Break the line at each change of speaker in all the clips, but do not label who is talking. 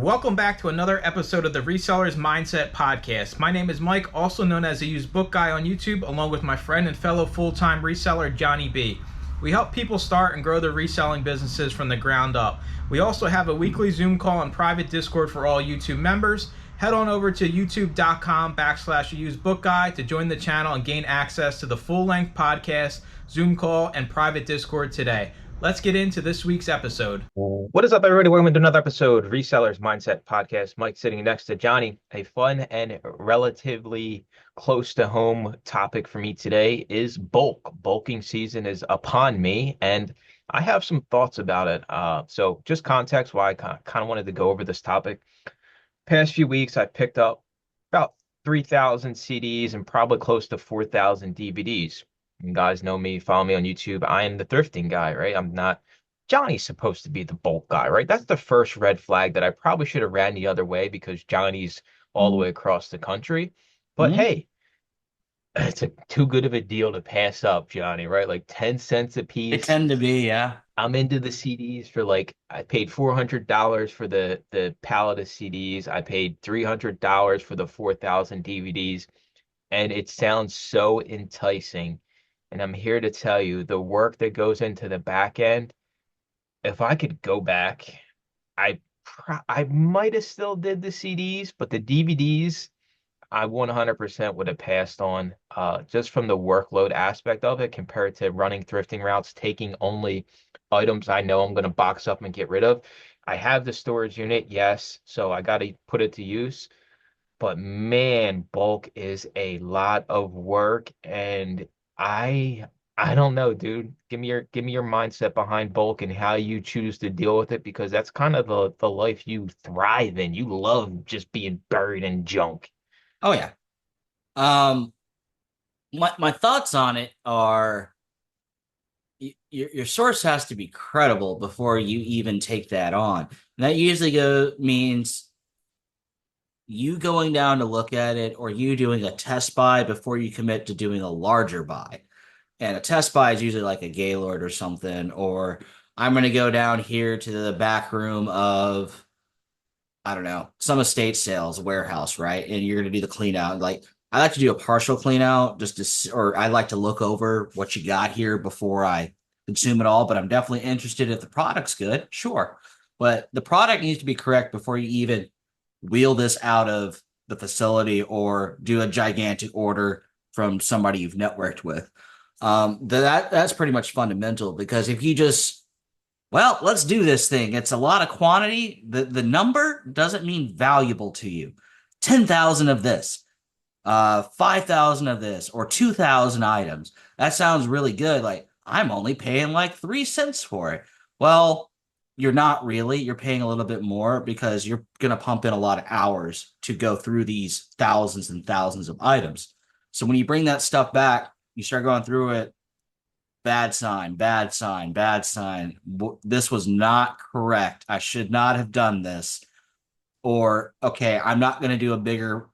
Welcome back to another episode of the Resellers Mindset Podcast. My name is Mike, also known as the Used Book Guy on YouTube, along with my friend and fellow full-time reseller, Johnny B. We help people start and grow their reselling businesses from the ground up. We also have a weekly Zoom call and private Discord for all YouTube members. Head on over to youtube.com/usedbookguy to join the channel and gain access to the full-length podcast, Zoom call, and private Discord today. Let's get into this week's episode. What is up, everybody? Welcome to another episode, Resellers Mindset Podcast. Mike sitting next to Johnny. A fun and relatively close to home topic for me today is bulk. Bulking season is upon me, and I have some thoughts about it. So just context why I kind of wanted to go over this topic. Past few weeks, I picked up about 3,000 CDs and probably close to 4,000 DVDs. You guys know me, follow me on YouTube. I am the thrifting guy, right? I'm not Johnny's supposed to be the bulk guy, right? That's the first red flag that I probably should have ran the other way because Johnny's all the way across the country. But hey, it's too good of a deal to pass up, Johnny, right? Like 10 cents a
They
piece.
tend to be, yeah.
I'm into the CDs for I paid $400 for the pallet of CDs. I paid $300 for the 4,000 DVDs, and it sounds so enticing. And I'm here to tell you the work that goes into the back end. If I could go back, I might have still did the CDs, but the DVDs I 100% would have passed on, just from the workload aspect of it compared to running thrifting routes, taking only items I know I'm going to box up and get rid of. I have the storage unit, yes, so I got to put it to use. But man, bulk is a lot of work, and I I don't know, dude. Give me your mindset behind bulk and how you choose to deal with it, because that's kind of the life you thrive in. You love just being buried in junk.
Oh yeah. Um, my thoughts on it are your source has to be credible before you even take that on. And that usually means you going down to look at it or you doing a test buy before you commit to doing a larger buy. And a test buy is usually like a Gaylord or something, or I'm going to go down here to the back room of I don't know, some estate sales warehouse, right? And you're going to do the clean out. Like I like to do a partial clean out or I like to look over what you got here before I consume it all. But I'm definitely interested if the product's good, sure. But the product needs to be correct before you even wheel this out of the facility or do a gigantic order from somebody you've networked with. That's pretty much fundamental because if you just let's do this thing. It's a lot of quantity. The number doesn't mean valuable to you. 10,000 of this, 5,000 of this, or 2,000 items. That sounds really good. Like I'm only paying like 3 cents for it. Well, you're not really. You're paying a little bit more because you're gonna pump in a lot of hours to go through these thousands and thousands of items. So when you bring that stuff back, you start going through it. Bad sign, bad sign, bad sign. This was not correct. I should not have done this. Or, okay, I'm not going to do a bigger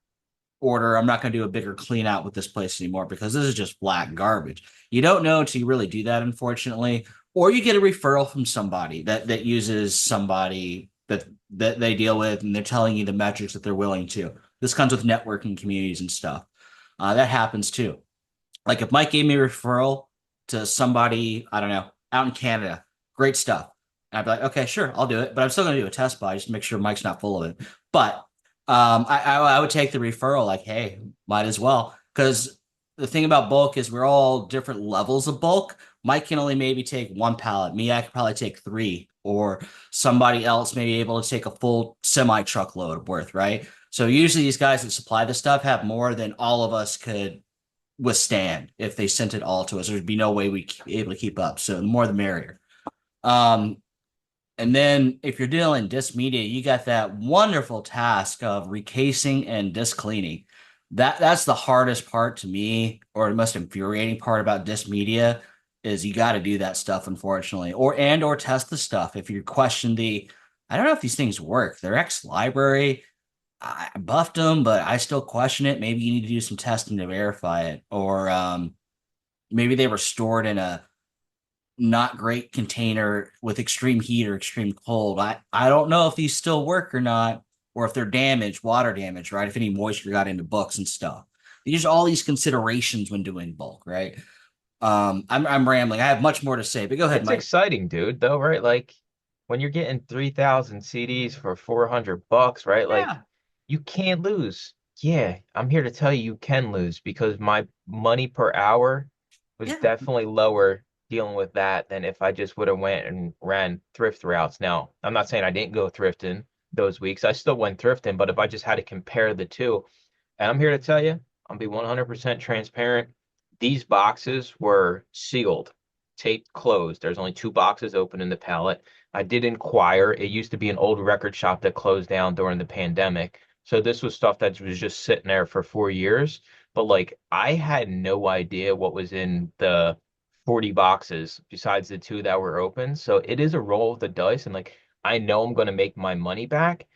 order. I'm not going to do a bigger clean out with this place anymore because this is just black garbage. You don't know until you really do that, unfortunately. Or you get a referral from somebody that uses somebody that they deal with and they're telling you the metrics that they're willing to. This comes with networking communities and stuff. That happens too. Like if Mike gave me a referral to somebody, I don't know, out in Canada, great stuff. And I'd be like, okay, sure, I'll do it. But I'm still going to do a test buy just to make sure Mike's not full of it. But I would take the referral like, hey, might as well. Because the thing about bulk is we're all different levels of bulk. Mike can only maybe take one pallet. Me, I could probably take three. Or somebody else may be able to take a full semi truckload worth, right? So usually these guys that supply the stuff have more than all of us could withstand if they sent it all to us. There'd be no way we'd be able to keep up. So the more the merrier. Um, and then if you're dealing disc media, you got that wonderful task of recasing and disc cleaning. That's the hardest part to me, or the most infuriating part about disc media is you got to do that stuff, unfortunately, or test the stuff. If you question I don't know if these things work. They're ex-library. I buffed them, but I still question it. Maybe you need to do some testing to verify it, or maybe they were stored in a not great container with extreme heat or extreme cold. I don't know if these still work or not, or if they're damaged, water damage, right? If any moisture got into books and stuff. These are all these considerations when doing bulk, right? I'm rambling. I have much more to say, but go ahead,
It's
Mike.
exciting, dude, though, right? Like when you're getting 3,000 CDs for $400, right? Like
Yeah,
you can't lose. Yeah, I'm here to tell you you can lose because my money per hour was
yeah,
definitely lower dealing with that than if I just would have went and ran thrift routes. Now, I'm not saying I didn't go thrifting those weeks. I still went thrifting, but if I just had to compare the two, and I'm here to tell you, I'll be 100% transparent. These boxes were sealed, taped closed. There's only two boxes open in the pallet. I did inquire. It used to be an old record shop that closed down during the pandemic. So this was stuff that was just sitting there for 4 years. But like I had no idea what was in the 40 boxes besides the two that were open. So it is a roll of the dice. And like I know I'm going to make my money back,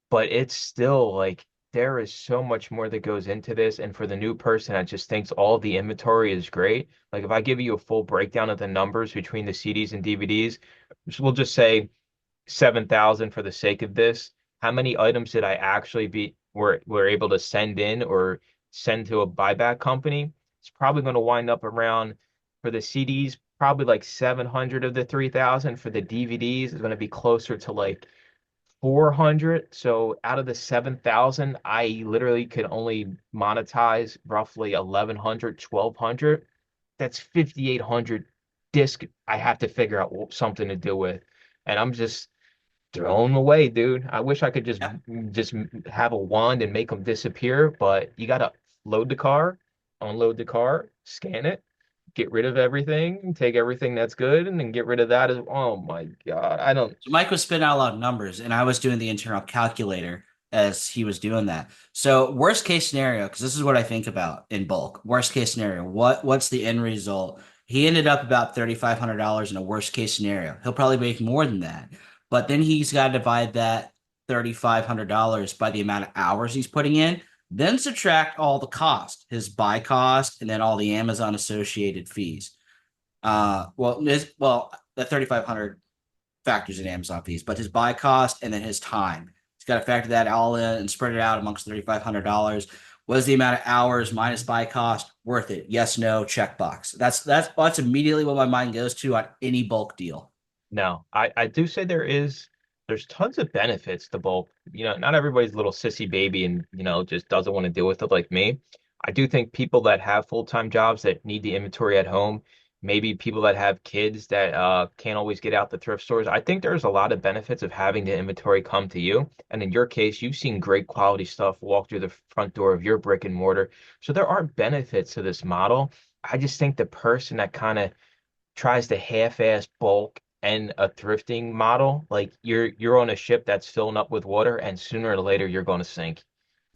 but it's still like there is so much more that goes into this. And for the new person that just thinks all the inventory is great, like if I give you a full breakdown of the numbers between the CDs and DVDs, we'll just say 7,000 for the sake of this. How many items did I actually be were able to send in or send to a buyback company? It's probably going to wind up around for the CDs, probably like 700 of the 3,000. For the DVDs, it's going to be closer to like 400. So out of the 7,000, I literally could only monetize roughly 1,100, 1,200. That's 5,800 disc I have to figure out something to do with. And I'm just throwing them away, dude. I wish I could
yeah.
just have a wand and make them disappear, but you gotta load the car, unload the car, scan it, get rid of everything, take everything that's good, and then get rid of that as oh my God. I don't
So Mike was spitting out a lot of numbers, and I was doing the internal calculator as he was doing that. So worst case scenario, because this is what I think about in bulk. Worst case scenario, what's the end result? He ended up about $3,500 in a worst case scenario. He'll probably make more than that, but then he's got to divide that $3,500 by the amount of hours he's putting in, then subtract all the cost, his buy cost, and then all the Amazon associated fees. The 3,500 factors in Amazon fees, but his buy cost and then his time. He's got to factor that all in and spread it out amongst $3,500. Was the amount of hours minus buy cost worth it? Yes, no, checkbox. That's immediately what my mind goes to on any bulk deal.
No, I do say there's tons of benefits to both. Not everybody's a little sissy baby and, just doesn't want to deal with it like me. I do think people that have full-time jobs that need the inventory at home, maybe people that have kids that can't always get out the thrift stores. I think there's a lot of benefits of having the inventory come to you. And in your case, you've seen great quality stuff walk through the front door of your brick and mortar. So there are benefits to this model. I just think the person that kind of tries to half-ass bulk and a thrifting model, like you're on a ship that's filling up with water, and sooner or later you're going to sink.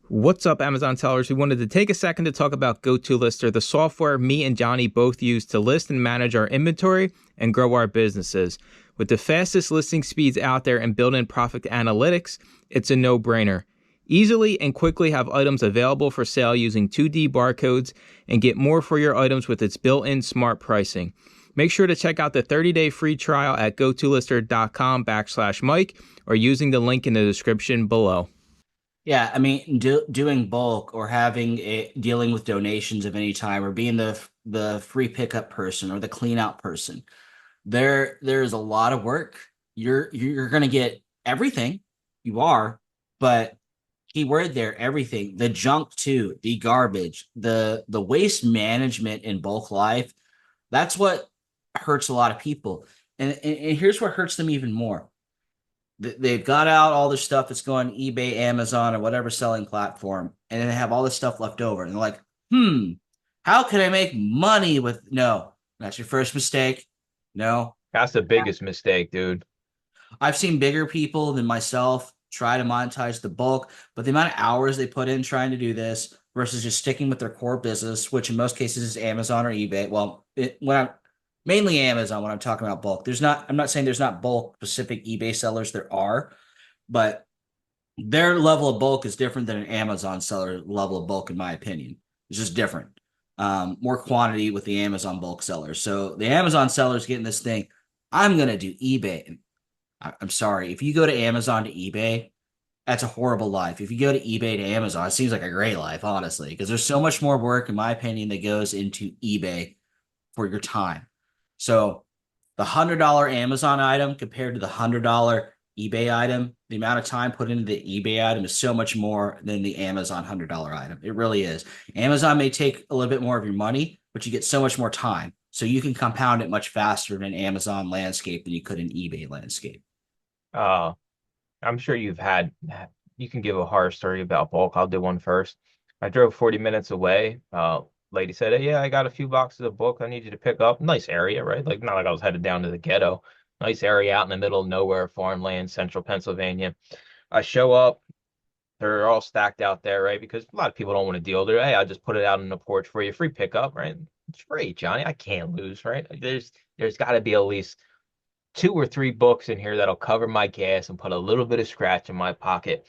What's up, Amazon sellers? We wanted to take a second to talk about GoToLister, the software me and Johnny both use to list and manage our inventory and grow our businesses. With the fastest listing speeds out there and built-in profit analytics, it's a no-brainer. Easily and quickly have items available for sale using 2D barcodes and get more for your items with its built-in smart pricing. Make sure to check out the 30-day free trial at gotolister.com/Mike or using the link in the description below.
Yeah, I mean, doing bulk or dealing with donations of any time or being the free pickup person or the clean out person, there's a lot of work. You're gonna get everything you are, but keyword there, everything, the junk too, the garbage, the waste management in bulk life, that's what hurts a lot of people. And here's what hurts them even more. They've got out all this stuff that's going eBay, Amazon, or whatever selling platform, and then they have all this stuff left over. And they're like, how can I make money with no? That's your first mistake. No.
That's the biggest mistake, dude.
I've seen bigger people than myself try to monetize the bulk, but the amount of hours they put in trying to do this versus just sticking with their core business, which in most cases is Amazon or eBay. Well, when I'm mainly Amazon when I'm talking about bulk. I'm not saying there's not bulk specific eBay sellers. There are, but their level of bulk is different than an Amazon seller level of bulk, in my opinion. It's just different. more quantity with the Amazon bulk sellers. So the Amazon sellers getting this thing. I'm gonna do eBay. I'm sorry. If you go to Amazon to eBay, that's a horrible life. If you go to eBay to Amazon, it seems like a great life, honestly, because there's so much more work, in my opinion, that goes into eBay for your time. So the $100 Amazon item compared to the $100 eBay item, the amount of time put into the eBay item is so much more than the Amazon $100 item. It really is. Amazon may take a little bit more of your money, but you get so much more time. So you can compound it much faster in an Amazon landscape than you could in eBay landscape.
Uh, I'm sure you can give a horror story about bulk. I'll do one first. I drove 40 minutes away. Lady said, "Hey, yeah, I got a few boxes of book I need you to pick up." Nice area, right? Like, not like I was headed down to the ghetto. Nice area out in the middle of nowhere, farmland, central Pennsylvania. I show up. They're all stacked out there, right? Because a lot of people don't want to deal. They're, hey, I'll just put it out on the porch for you, free pickup, right? It's free, Johnny. I can't lose, right? Like, there's got to be at least two or three books in here that'll cover my gas and put a little bit of scratch in my pocket.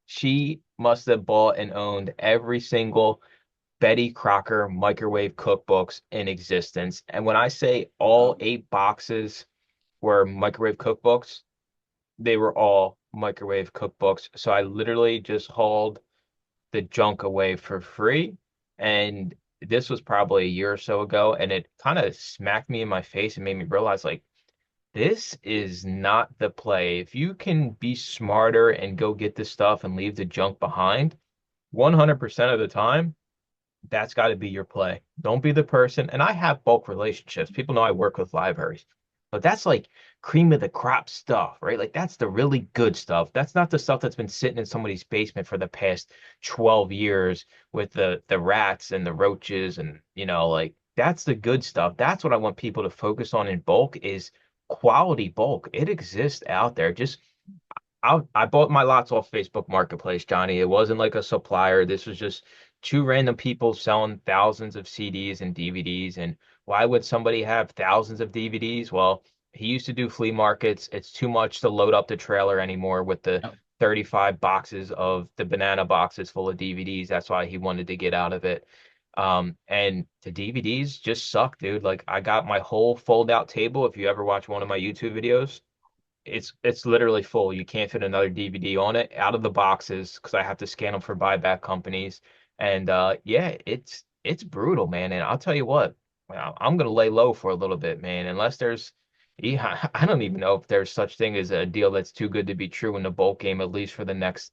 She must have bought and owned every single Betty Crocker microwave cookbooks in existence. And when I say all 8 boxes were microwave cookbooks, they were all microwave cookbooks. So I literally just hauled the junk away for free. And this was probably a year or so ago. And it kind of smacked me in my face and made me realize, like, this is not the play. If you can be smarter and go get this stuff and leave the junk behind, 100% of the time, that's got to be your play. Don't be the person. And I have bulk relationships. People know I work with libraries, but that's like cream of the crop stuff, right? Like that's the really good stuff. That's not the stuff that's been sitting in somebody's basement for the past 12 years with the rats and the roaches and like that's the good stuff. That's what I want people to focus on in bulk is quality bulk. It exists out there. Just I bought my lots off Facebook Marketplace, Johnny. It wasn't like a supplier. This was just two random people selling thousands of CDs and DVDs. And why would somebody have thousands of DVDs? Well, he used to do flea markets. It's too much to load up the trailer anymore with the 35 boxes of the banana boxes full of DVDs. That's why he wanted to get out of it. And the DVDs just suck, dude. Like I got my whole fold out table. If you ever watch one of my YouTube videos, it's literally full. You can't fit another DVD on it out of the boxes because I have to scan them for buyback companies. And yeah, it's brutal, man. And I'll tell you what, I'm gonna lay low for a little bit, man. Unless there's, yeah, I don't even know if there's such thing as a deal that's too good to be true in the bulk game, at least for the next,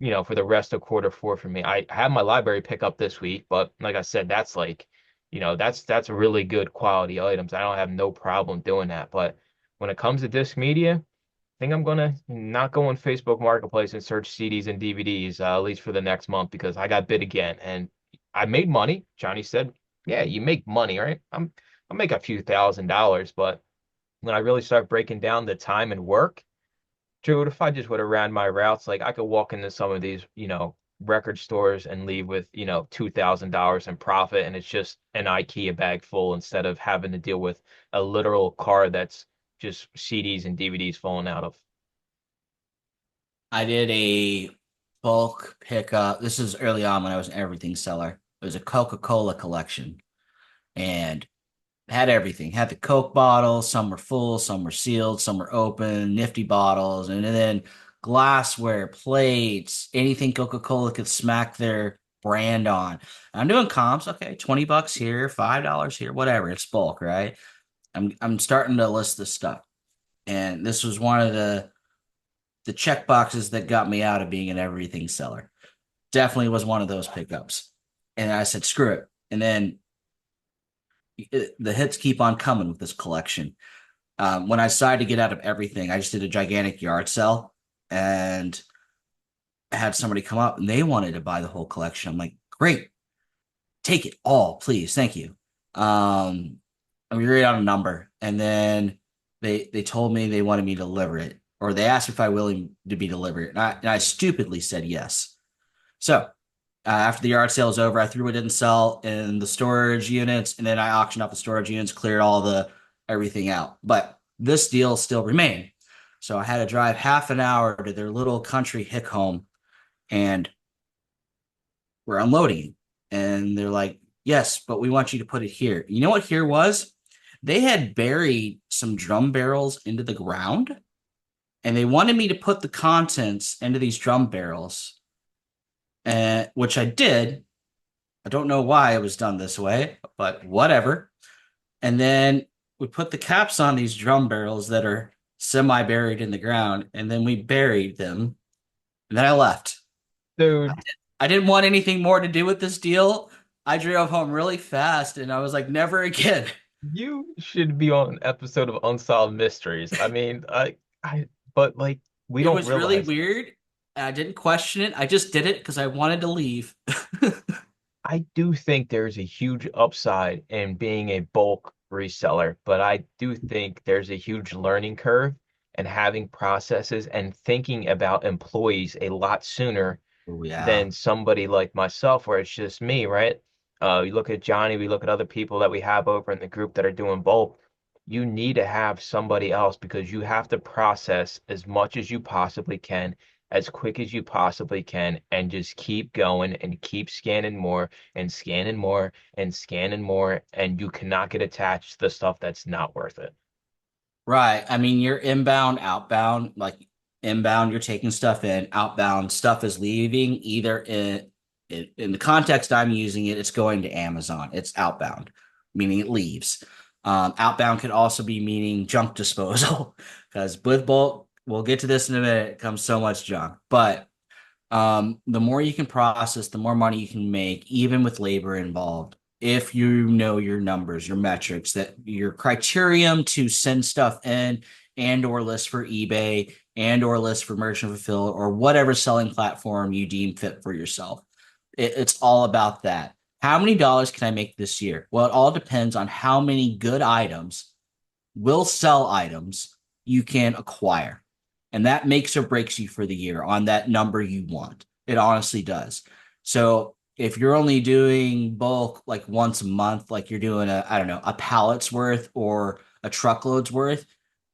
for the rest of quarter 4 for me. I have my library pickup this week, but like I said, that's like, that's really good quality items. I don't have no problem doing that, but when it comes to disc media, I think I'm gonna not go on Facebook Marketplace and search CDs and DVDs, at least for the next month, because I got bit again and I made money. Johnny said, "Yeah, you make money, right?" I make a few $1,000s, but when I really start breaking down the time and work, dude, if I just would have ran my routes, like I could walk into some of these, record stores and leave with, $2,000 in profit, and it's just an IKEA bag full instead of having to deal with a literal car that's just CDs and DVDs falling out of.
I did a bulk pickup. This is early on when I was an everything seller. It was a Coca-Cola collection and had everything. Had the Coke bottles, some were full, some were sealed, some were open, nifty bottles, and then glassware, plates, anything Coca-Cola could smack their brand on. I'm doing comps, okay, $20 here, $5 here, whatever. It's bulk, right? I'm starting to list this stuff. And this was one of the check boxes that got me out of being an everything seller. Definitely was one of those pickups. And I said, screw it. And then the hits keep on coming with this collection. When I decided to get out of everything, I just did a gigantic yard sale and had somebody come up and they wanted to buy the whole collection. I'm like, great, take it all, please. Thank you. And we agreed on a number. And then they told me they wanted me to deliver it, or they asked if I willing to be delivered. And I stupidly said yes. So after the yard sale was over, I threw it in sell in the storage units, and then I auctioned off the storage units, cleared all the everything out. But this deal still remained. So I had to drive half an hour to their little country hick home, and we're unloading. And they're like, Yes, but we want you to put it here. You know what here was? They had buried some drum barrels into the ground, and they wanted me to put the contents into these drum barrels, which I did. I don't know why it was done this way, but whatever. And then we put the caps on these drum barrels that are semi buried in the ground, and then we buried them. And then I left.
Dude,
I didn't want anything more to do with this deal. I drove home really fast, and I was like, never again.
you should be on an episode of Unsolved Mysteries. I mean, but like we
It
don't
was really
realize.
weird. I didn't question it. I just did it because I wanted to leave.
I do think there's a huge upside in being a bulk reseller, but I do think there's a huge learning curve and having processes and thinking about employees a lot sooner
Oh, yeah.
than somebody like myself, where it's just me, right? You look at Johnny, we look at other people that we have over in the group that are doing bulk. You need to have somebody else because you have to process as much as you possibly can, as quick as you possibly can, and just keep going and keep scanning more and scanning more and scanning more. And you cannot get attached to the stuff that's not worth it.
Right. I mean, you're inbound, outbound, like inbound, you're taking stuff in, outbound, stuff is leaving either in the context I'm using it, it's going to Amazon. It's outbound, meaning it leaves. Outbound could also be meaning junk disposal because with bulk, we'll get to this in a minute, it comes so much junk. But the more you can process, the more money you can make, even with labor involved. If you know your numbers, your metrics, that your criterion to send stuff in and or list for eBay and or list for merchant fulfill or whatever selling platform you deem fit for yourself. It's all about that. How many dollars can I make this year? Well, it all depends on how many good items will sell items you can acquire. And that makes or breaks you for the year on that number you want. It honestly does. So if you're only doing bulk like once a month, like you're doing I don't know, a pallet's worth or a truckload's worth,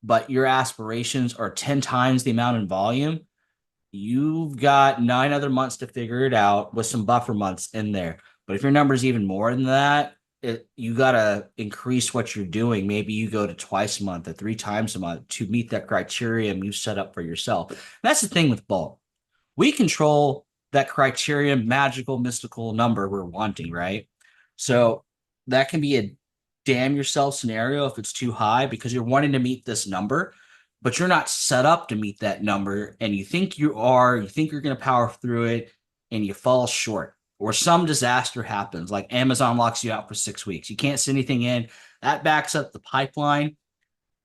but your aspirations are 10 times the amount in volume, you've got 9 other months to figure it out with some buffer months in there. But if your number is even more than that, you got to increase what you're doing. Maybe you go to twice a month or 3 times a month to meet that criterion you set up for yourself. That's the thing with bulk. We control that criterion, magical, mystical number we're wanting, right? So that can be a damn yourself scenario if it's too high because you're wanting to meet this number, but you're not set up to meet that number. And you think you're going to power through it and you fall short or some disaster happens, like Amazon locks you out for 6 weeks. You can't send anything in. That backs up the pipeline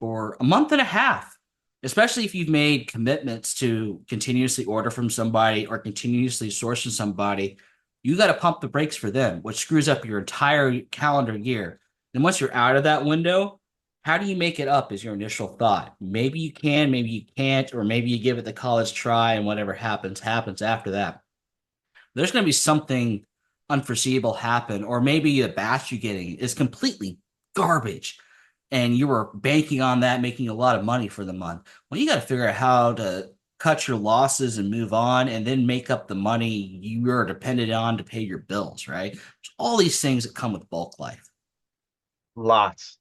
for a month and a half, especially if you've made commitments to continuously order from somebody or continuously source from somebody. You got to pump the brakes for them, which screws up your entire calendar year. And once you're out of that window, how do you make it up is your initial thought. Maybe you can, maybe you can't, or maybe you give it the college try and whatever happens, happens after that. There's going to be something unforeseeable happen, or maybe the batch you're getting is completely garbage and you were banking on that, making a lot of money for the month. Well, you got to figure out how to cut your losses and move on and then make up the money you are dependent on to pay your bills, right? All these things that come with bulk life.
Lots.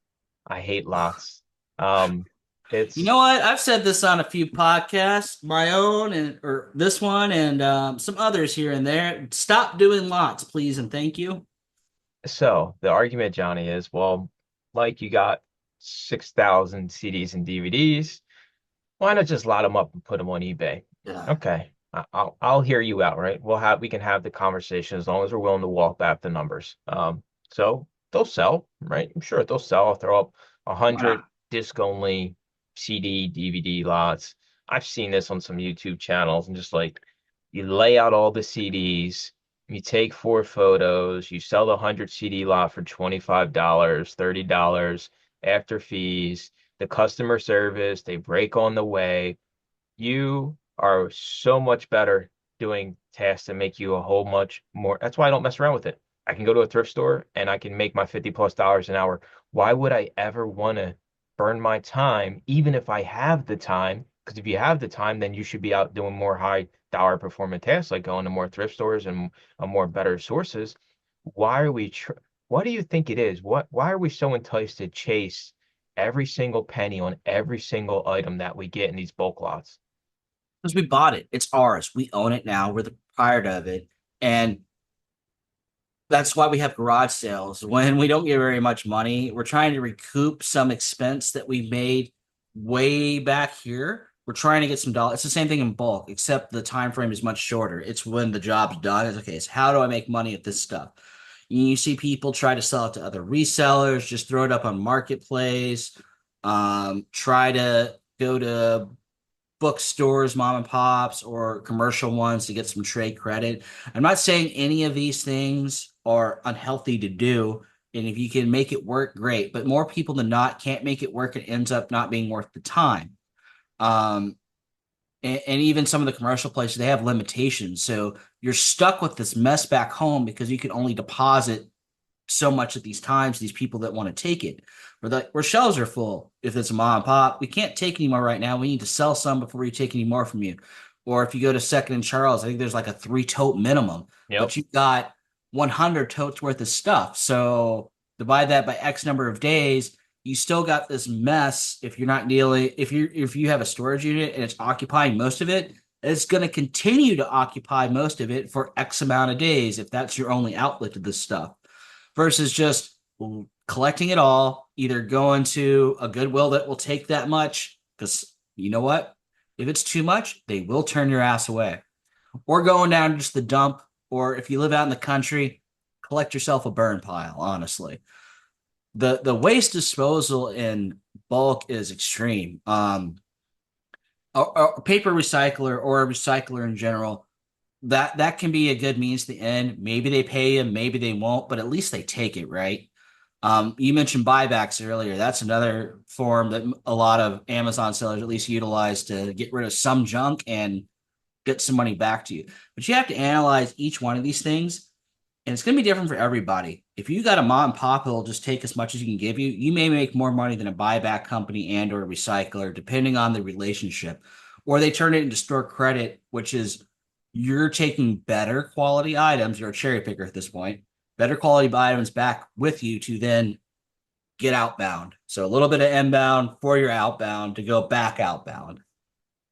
I hate lots. Um,
You
it's
know what? I've said this on a few podcasts, my own and or this one and some others here and there. Stop doing lots, please, and thank you.
so the argument, Johnny, is well, like you got 6,000 CDs and DVDs. Why not just lot them up and put them on eBay?
Yeah.
Okay, I'll hear you out, right? We can have the conversation as long as we're willing to walk back the numbers. So they'll sell, right? I'm sure they'll sell. I'll throw up 100 disc only CD, DVD lots. I've seen this on some YouTube channels and just like you lay out all the CDs, you take 4 photos, you sell the 100 CD lot for $25, $30 after fees, the customer service, they break on the way. You are so much better doing tasks that make you a whole much more. That's why I don't mess around with it. I can go to a thrift store and I can make my $50+ an hour. Why would I ever want to burn my time, even if I have the time? Because if you have the time, then you should be out doing more high dollar performance tasks, like going to more thrift stores and more better sources. Why are we What do you think it is? Why are we so enticed to chase every single penny on every single item that we get in these bulk lots?
Because we bought it. It's ours. We own it now. We're the proprietor of it. And that's why we have garage sales. When we don't get very much money, we're trying to recoup some expense that we made way back here. We're trying to get some dollars. It's the same thing in bulk, except the time frame is much shorter. It's when the job's done. It's okay. It's how do I make money at this stuff? You see people try to sell it to other resellers, just throw it up on marketplace, try to go to bookstores, mom and pops, or commercial ones to get some trade credit. I'm not saying any of these things are unhealthy to do. And if you can make it work, great. But more people than not can't make it work. It ends up not being worth the time. Um, and even some of the commercial places, they have limitations. So you're stuck with this mess back home because you can only deposit so much at these times, these people that want to take it. Where shelves are full. If it's a mom and pop, we can't take any more right now. We need to sell some before we take any more from you. Or if you go to Second and Charles, I think there's like a 3 tote minimum,
Yep.
but you've got 100 totes worth of stuff. So divide that by X number of days, you still got this mess. If you're not dealing, if you have a storage unit and it's occupying most of it, it's going to continue to occupy most of it for X amount of days if that's your only outlet to this stuff versus just collecting it all, either going to a Goodwill that will take that much, because you know what? If it's too much, they will turn your ass away. Or going down to just the dump, or if you live out in the country, collect yourself a burn pile, honestly. The waste disposal in bulk is extreme. A paper recycler or a recycler in general, that can be a good means to the end. Maybe they pay you, maybe they won't, but at least they take it, right? You mentioned buybacks earlier. That's another form that a lot of Amazon sellers at least utilize to get rid of some junk and get some money back to you. But you have to analyze each one of these things, and it's going to be different for everybody. If you got a mom and pop who'll just take as much as you can give you, you may make more money than a buyback company and or a recycler, depending on the relationship. Or they turn it into store credit, which is you're taking better quality items. You're a cherry picker at this point, better quality items back with you to then get outbound. So a little bit of inbound for your outbound to go back outbound.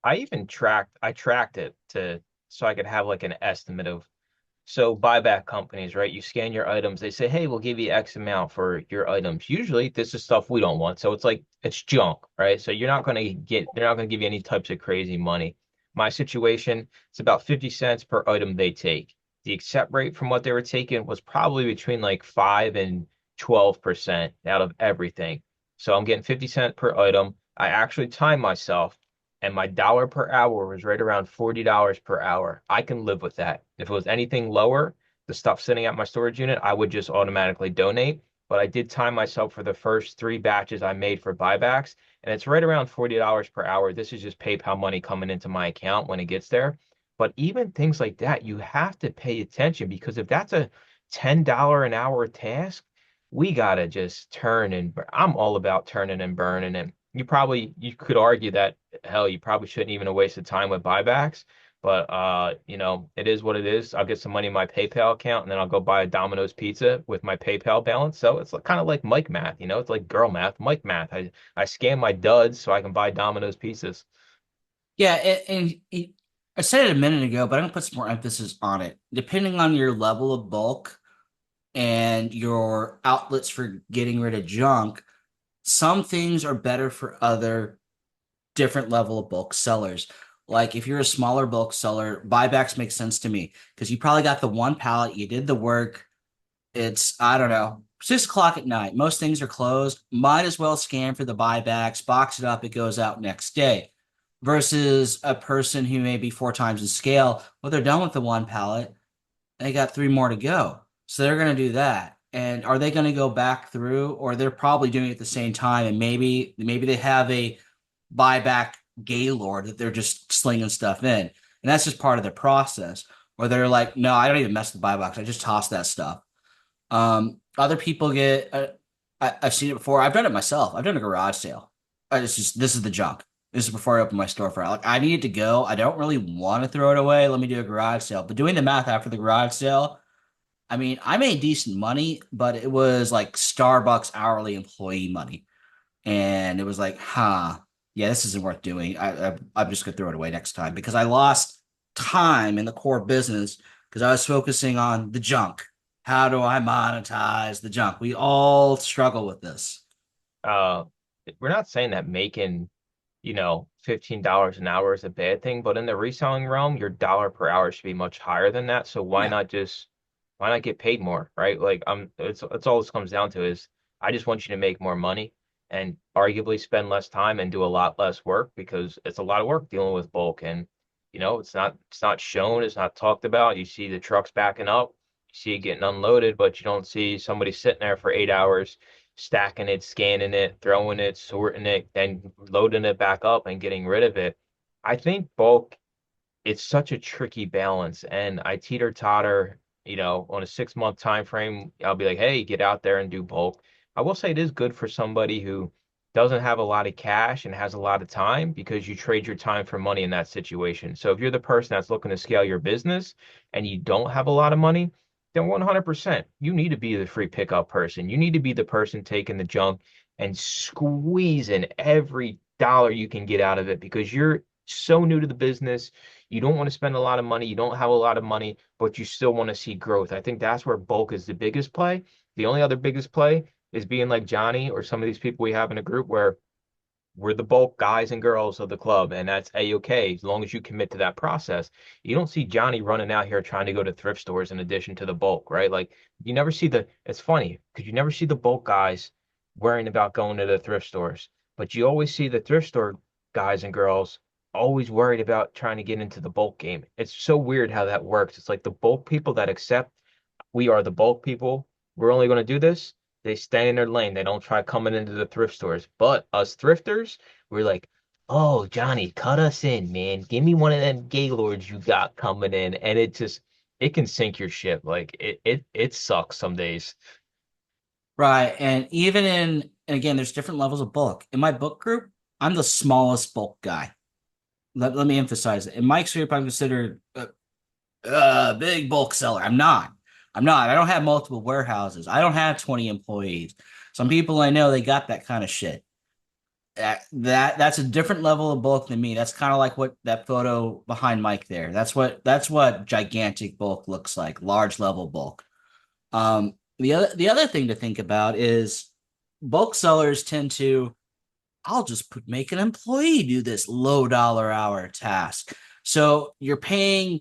I tracked it to so I could have like an estimate of so buyback companies, right? You scan your items, they say, hey, we'll give you X amount for your items. Usually this is stuff we don't want. So it's like it's junk, right? So they're not gonna give you any types of crazy money. My situation, it's about 50 cents per item they take. The accept rate from what they were taking was probably between like 5 and 12% out of everything. So I'm getting 50 cents per item. I actually time myself and my dollar per hour was right around $40 per hour. I can live with that. If it was anything lower, the stuff sitting at my storage unit, I would just automatically donate. But I did time myself for the first 3 batches I made for buybacks, and it's right around $40 per hour. This is just PayPal money coming into my account when it gets there. But even things like that, you have to pay attention because if that's a $10 an hour task, we gotta just turn and I'm all about turning and burning. And you could argue that hell, you probably shouldn't even have wasted time with buybacks. But it is what it is. I'll get some money in my PayPal account and then I'll go buy a Domino's pizza with my PayPal balance. So it's kind of like Mike math, it's like girl math, Mike math. I scan my duds so I can buy Domino's pizzas.
Yeah, I said it a minute ago, but I'm gonna put some more emphasis on it. Depending on your level of bulk and your outlets for getting rid of junk, some things are better for other different level of bulk sellers. Like if you're a smaller bulk seller, buybacks make sense to me because you probably got the one pallet, you did the work. It's, I don't know, 6 o'clock at night. Most things are closed. Might as well scan for the buybacks, box it up, it goes out next day. Versus a person who may be 4 times in scale. Well, they're done with the one pallet. They got 3 more to go. So they're going to do that. And are they going to go back through, or they're probably doing it at the same time? And maybe they have a buyback gaylord that they're just slinging stuff in, and that's just part of the process. Or they're like, no, I don't even mess with the buy box. I just toss that stuff. Other people get. I've seen it before. I've done it myself. I've done a garage sale. This is the junk. This is before I open my storefront. Like I need it to go. I don't really want to throw it away. Let me do a garage sale. But doing the math after the garage sale, I mean, I made decent money, but it was like Starbucks hourly employee money. And it was like, yeah, this isn't worth doing. I'm just gonna throw it away next time because I lost time in the core business because I was focusing on the junk. How do I monetize the junk? We all struggle with this.
Uh, we're not saying that making, $15 an hour is a bad thing, but in the reselling realm, your dollar per hour should be much higher than that. So
Yeah.
why not get paid more, right? Like it's all this comes down to is I just want you to make more money and arguably spend less time and do a lot less work because it's a lot of work dealing with bulk and it's not shown, it's not talked about. You see the trucks backing up, you see it getting unloaded, but you don't see somebody sitting there for 8 hours stacking it, scanning it, throwing it, sorting it, then loading it back up and getting rid of it. I think bulk, it's such a tricky balance. And I teeter totter, on a 6 month time frame, I'll be like, hey, get out there and do bulk. I will say it is good for somebody who doesn't have a lot of cash and has a lot of time because you trade your time for money in that situation. So if you're the person that's looking to scale your business and you don't have a lot of money, then 100% you need to be the free pickup person. You need to be the person taking the junk and squeezing every dollar you can get out of it because you're so new to the business. You don't want to spend a lot of money. You don't have a lot of money, but you still want to see growth. I think that's where bulk is the biggest play. The only other biggest play is being like Johnny or some of these people we have in a group where we're the bulk guys and girls of the club, and that's a-okay as long as you commit to that process. You don't see Johnny running out here trying to go to thrift stores in addition to the bulk, right? Like you never see it's funny because you never see the bulk guys worrying about going to the thrift stores, but you always see the thrift store guys and girls always worried about trying to get into the bulk game. It's so weird how that works. It's like the bulk people that accept we are the bulk people. We're only going to do this. They stay in their lane. They don't try coming into the thrift stores. But us thrifters, we're like, oh, Johnny, cut us in, man. Give me one of them Gaylords you got coming in. And it can sink your ship. Like it sucks some days.
Right. And again, there's different levels of bulk. In my book group, I'm the smallest bulk guy. Let me emphasize it. In Mike's group, I'm considered a big bulk seller. I'm not. I'm not. I don't have multiple warehouses. I don't have 20 employees. Some people I know, they got that kind of shit. That's a different level of bulk than me. That's kind of like what that photo behind Mike there. That's what gigantic bulk looks like, large level bulk. The other thing to think about is bulk sellers tend to, I'll just make an employee do this low dollar hour task. So you're paying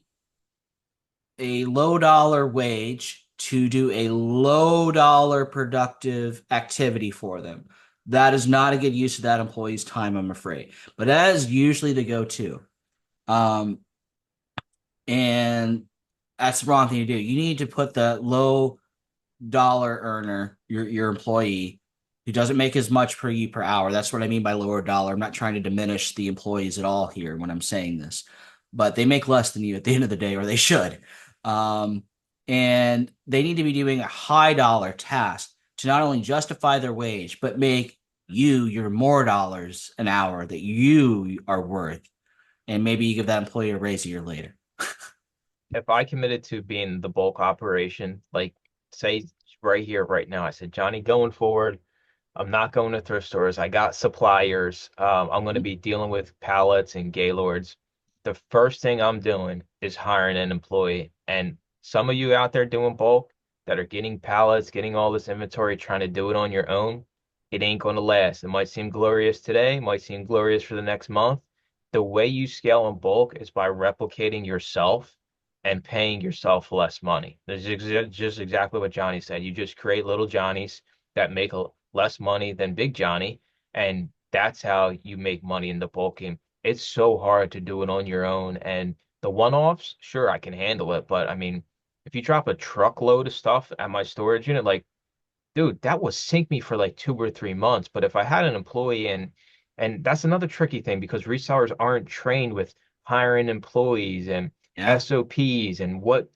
a low dollar wage to do a low dollar productive activity for them. That is not a good use of that employee's time, I'm afraid. But that is usually the go-to. Um, and that's the wrong thing to do. You need to put the low dollar earner, your employee, who doesn't make as much per you per hour. That's what I mean by lower dollar. I'm not trying to diminish the employees at all here when I'm saying this, but they make less than you at the end of the day, or they should. Um, and they need to be doing a high dollar task to not only justify their wage, but make you your more dollars an hour that you are worth. And maybe you give that employee a raise a year later.
If I committed to being the bulk operation, like say right here, right now, I said, Johnny, going forward, I'm not going to thrift stores. I got suppliers. I'm going to be dealing with pallets and Gaylords. The first thing I'm doing is hiring an employee. And some of you out there doing bulk that are getting pallets, getting all this inventory, trying to do it on your own, it ain't going to last. It might seem glorious today, might seem glorious for the next month. The way you scale in bulk is by replicating yourself and paying yourself less money. This is just exactly what Johnny said. You just create little Johnnies that make less money than Big Johnny, and that's how you make money in the bulk game. It's so hard to do it on your own, and the one-offs, sure, I can handle it, but I mean, if you drop a truckload of stuff at my storage unit, like, dude, that would sink me for like 2 or 3 months. But if I had an employee and that's another tricky thing because resellers aren't trained with hiring employees and
Yeah.
SOPs and what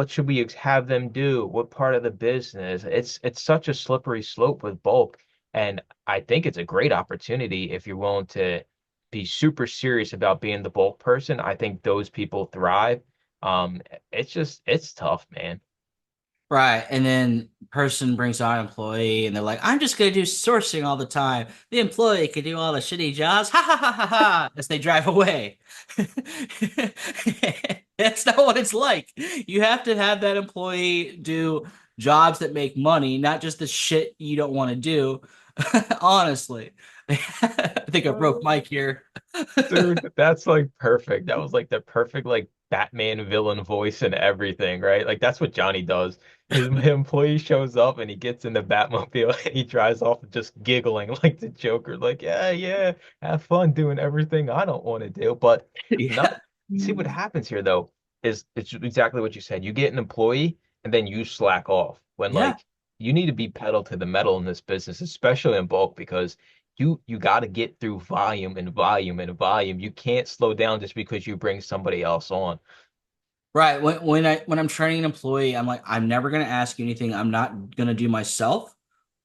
should we have them do? What part of the business? It's such a slippery slope with bulk. And I think it's a great opportunity if you're willing to be super serious about being the bulk person. I think those people thrive. It's tough, man.
Right. And then person brings on an employee and they're like, I'm just gonna do sourcing all the time. The employee can do all the shitty jobs. Ha ha ha ha ha as they drive away. That's not what it's like. You have to have that employee do jobs that make money, not just the shit you don't want to do. Honestly. I think I broke Mike here.
Dude, that's like perfect. That was like the perfect like Batman villain voice and everything, right? Like that's what Johnny does. His employee shows up and he gets in the Batmobile and he drives off just giggling like the Joker, like, yeah, yeah, have fun doing everything I don't want to do. But not
Yeah.
see what happens here though is it's exactly what you said. You get an employee and then you slack off when
Yeah.
like you need to be pedal to the metal in this business, especially in bulk, because you got to get through volume and volume and volume. You can't slow down just because you bring somebody else on.
Right. When I'm training an employee, I'm like, I'm never gonna ask you anything I'm not gonna do myself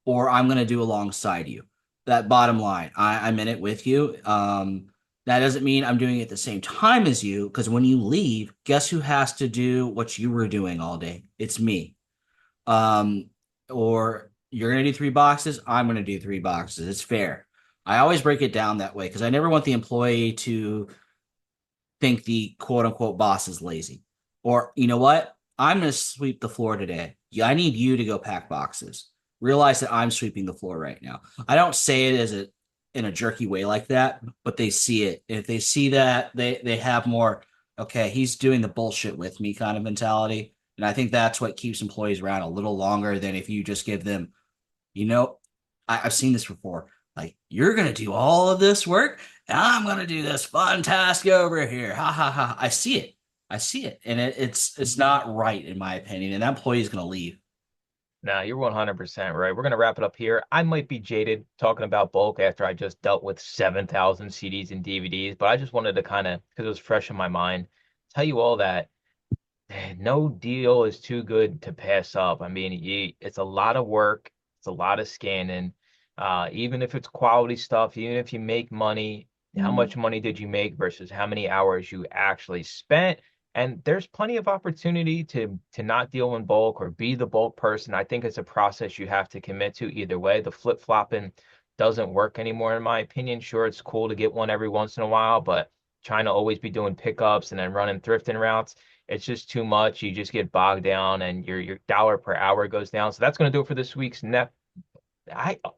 or I'm gonna do alongside you. That bottom line. I'm in it with you. That doesn't mean I'm doing it at the same time as you, because when you leave, guess who has to do what you were doing all day? It's me. Um, or you're gonna do 3 boxes, I'm gonna do 3 boxes. It's fair. I always break it down that way because I never want the employee to think the quote unquote boss is lazy. Or, you know what? I'm going to sweep the floor today. Yeah, I need you to go pack boxes. Realize that I'm sweeping the floor right now. I don't say it as a in a jerky way like that, but they see it. If they see that, they have more, okay, he's doing the bullshit with me kind of mentality. And I think that's what keeps employees around a little longer than if you just give them, you know, I've seen this before. Like, you're going to do all of this work, and I'm going to do this fun task over here. Ha ha ha. I see it. I see it. And it's not right, in my opinion. And that employee is going to leave.
Nah, you're 100% right. We're gonna wrap it up here. I might be jaded talking about bulk after I just dealt with 7,000 CDs and DVDs, but I just wanted to kind of, because it was fresh in my mind, tell you all that no deal is too good to pass up. I mean, it's a lot of work, it's a lot of scanning. Even if it's quality stuff, even if you make money, how much money did you make versus how many hours you actually spent? And there's plenty of opportunity to not deal in bulk or be the bulk person. I think it's a process you have to commit to either way. The flip-flopping doesn't work anymore, in my opinion. Sure, it's cool to get one every once in a while, but trying to always be doing pickups and then running thrifting routes, it's just too much. You just get bogged down and your dollar per hour goes down. So that's going to do it for this week's net.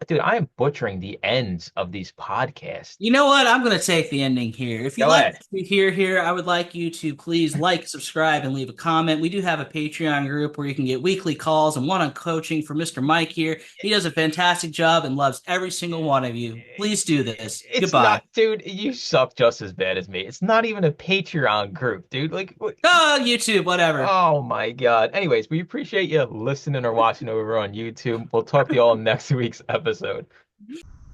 Dude, I am butchering the ends of these podcasts.
You know what? I'm going to take the ending here. If you
Go
like
ahead.
what you hear here, I would like you to please like, subscribe, and leave a comment. We do have a Patreon group where you can get weekly calls and one-on coaching for Mr. Mike here. He does a fantastic job and loves every single one of you. Please do this.
It's
Goodbye.
not, dude, you suck just as bad as me. It's not even a Patreon group, dude. Like,
Oh, YouTube, whatever.
oh my God. Anyways, we appreciate you listening or watching over on YouTube. We'll talk to you all next week's episode.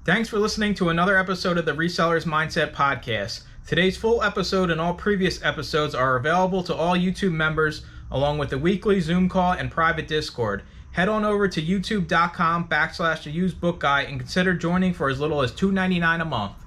Thanks for listening to another episode of the Resellers Mindset Podcast. Today's full episode and all previous episodes are available to all YouTube members, along with the weekly Zoom call and private Discord. Head on over to youtube.com/the used book guy and consider joining for as little as $2.99 a month.